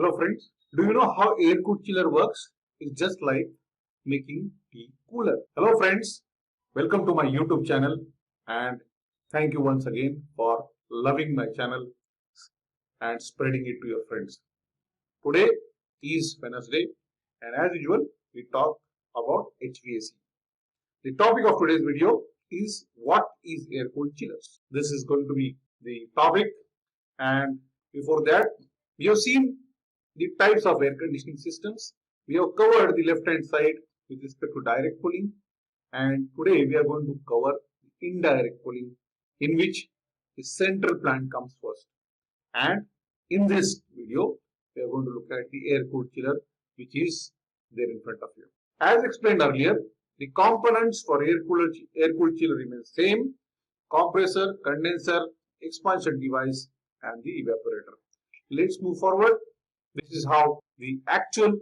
Hello friends, do you know how air cooled chiller works? It's just like making tea cooler. Hello friends, welcome to my YouTube channel and thank you once again for loving my channel and spreading it to your friends. Today is Wednesday and as usual we talk about HVAC. The topic of today's video is what is air cooled chillers. This is going to be the topic, and before that we have seen the types of air conditioning systems. We have covered the left hand side with respect to direct cooling, and today we are going to cover indirect cooling, in which the central plant comes first. And in this video we are going to look at the air cooled chiller, which is there in front of you. As explained earlier, the components for air cooled chiller remain same: compressor, condenser, expansion device and the evaporator. Let's move forward. This is how the actual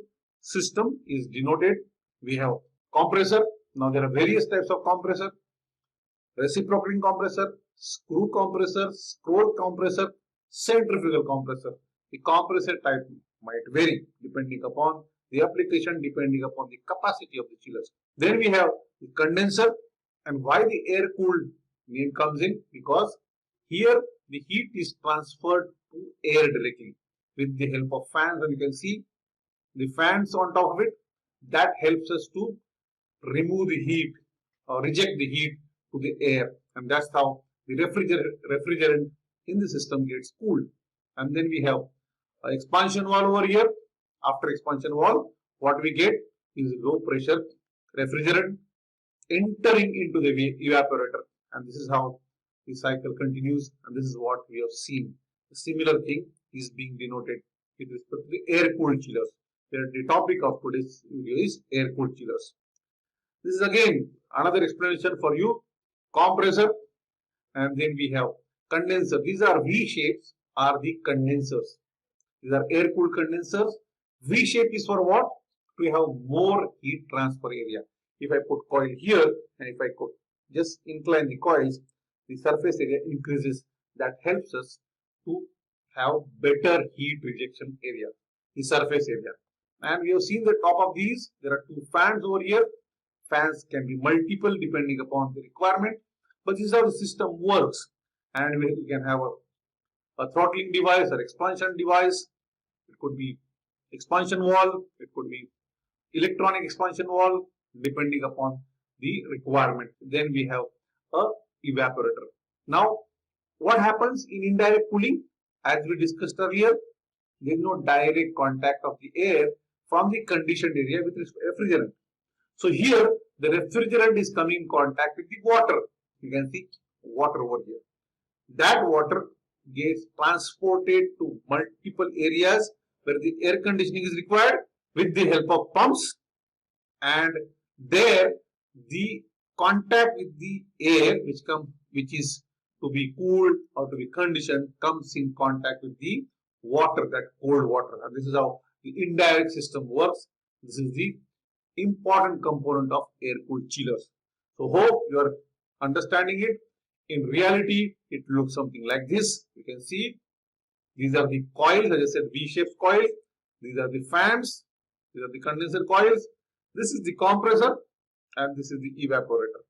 system is denoted. We have compressor. Now there are various types of compressor: reciprocating compressor, screw compressor, scroll compressor, centrifugal compressor. The compressor type might vary depending upon the application, depending upon the capacity of the chillers. Then we have the condenser, and why the air cooled name comes in, because here the heat is transferred to air directly with the help of fans, and you can see the fans on top of it. That helps us to remove the heat or reject the heat to the air, and that's how the refrigerant in the system gets cooled. And then we have an expansion valve over here. After expansion valve, what we get is low pressure refrigerant entering into the evaporator, and this is how the cycle continues, and this is what we have seen. A similar thing is being denoted with respect to the air cooled chillers. The topic of today's video is air cooled chillers. This is again another explanation for you: compressor, and then we have condenser. These are V shapes, are the condensers. These are air cooled condensers. V shape is for what? We have more heat transfer area. If I put coil here and if I could just incline the coils, the surface area increases. That helps us to have better heat rejection area, the surface area. And we have seen the top of these. There are two fans over here. Fans can be multiple depending upon the requirement, but this is how the system works. And we can have a throttling device or expansion device. It could be expansion valve, it could be electronic expansion valve, depending upon the requirement. Then we have a evaporator. Now what happens in indirect cooling? As we discussed earlier, there is no direct contact of the air from the conditioned area with refrigerant. So here the refrigerant is coming in contact with the water. You can see water over here. That water gets transported to multiple areas where the air conditioning is required with the help of pumps, and there the contact with the air which is to be cooled or to be conditioned comes in contact with the water, that cold water. And this is how the indirect system works. This is the important component of air cooled chillers. So hope you are understanding it. In reality, it looks something like this. You can see these are the coils, as I said, V-shaped coils. These are the fans. These are the condenser coils. This is the compressor, and this is the evaporator.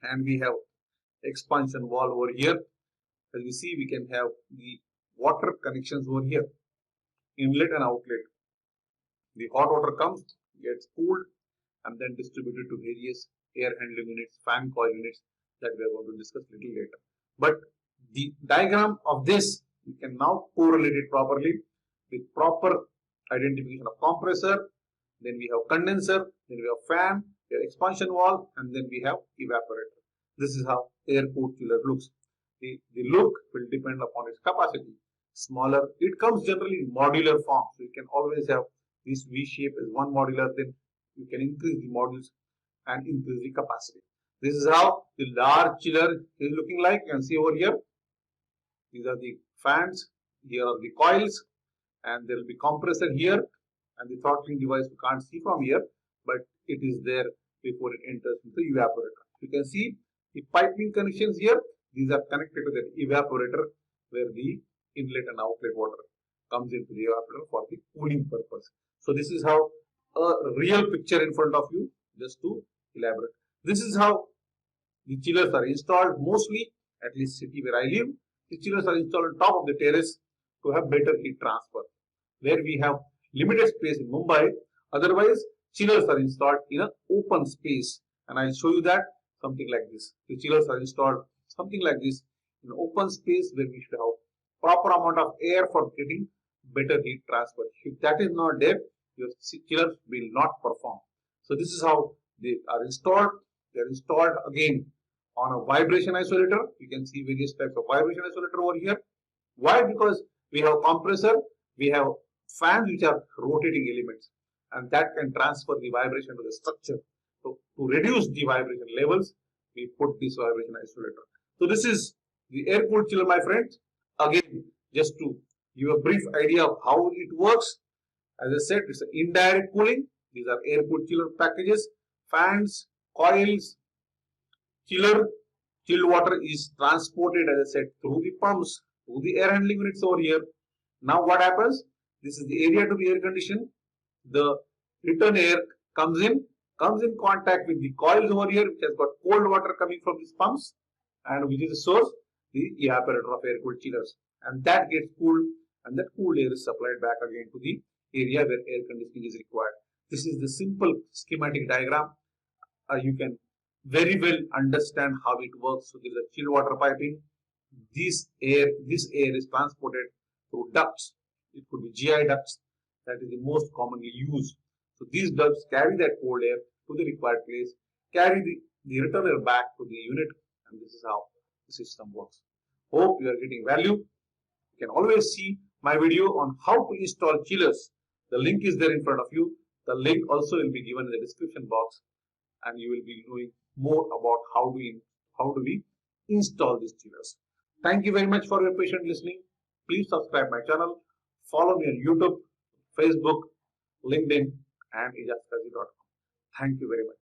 And we have expansion valve over here. As we see, we can have the water connections over here, inlet and outlet. The hot water comes, gets cooled, and then distributed to various air handling units, fan coil units that we are going to discuss a little later. But the diagram of this, you can now correlate it properly with proper identification of compressor. Then we have condenser, then we have fan, we have expansion valve, and then we have evaporator. This is how air cooled chiller looks. The look will depend upon its capacity. Smaller, it comes generally in modular form. So you can always have this V shape as one modular, then you can increase the modules and increase the capacity. This is how the large chiller is looking like. You can see over here. These are the fans. Here are the coils, and there will be compressor here, and the throttling device we can't see from here, but it is there before it enters into the evaporator. You can see the piping connections here. These are connected to the evaporator where the inlet and outlet water comes into the evaporator for the cooling purpose. So this is how a real picture in front of you, just to elaborate. This is how the chillers are installed mostly, at least city where I live. The chillers are installed on top of the terrace to have better heat transfer. Where we have limited space in Mumbai, otherwise chillers are installed in an open space. And I'll show you that something like this. The chillers are installed something like this in open space where we should have proper amount of air for getting better heat transfer. If that is not there, your chillers will not perform. So this is how they are installed. They are installed again on a vibration isolator. You can see various types of vibration isolator over here. Why? Because we have compressor, we have fans which are rotating elements, and that can transfer the vibration to the structure. So to reduce the vibration levels, we put this vibration isolator. So this is the air cooled chiller, my friends. Again, just to give a brief idea of how it works. As I said, it's an indirect cooling. These are air cooled chiller packages, fans, coils, chilled water is transported, as I said, through the pumps, through the air handling units over here. Now what happens? This is the area to be air conditioned. The return air comes in contact with the coils over here, which has got cold water coming from these pumps, and which is the source, the evaporator of air cooled chillers. And that gets cooled, and that cooled air is supplied back again to the area where air conditioning is required. This is the simple schematic diagram. You can very well understand how it works. So there is a chill water piping. This air is transported through ducts. It could be GI ducts. That is the most commonly used. So these ducts carry that cold air to the required place, carry the return air back to the unit, and this is how the system works. Hope you are getting value. You can always see my video on how to install chillers. The link is there in front of you. The link also will be given in the description box, and you will be knowing more about how do we install these chillers. Thank you very much for your patient listening. Please subscribe my channel. Follow me on YouTube, Facebook, LinkedIn, and ajazkazi.com. Thank you very much.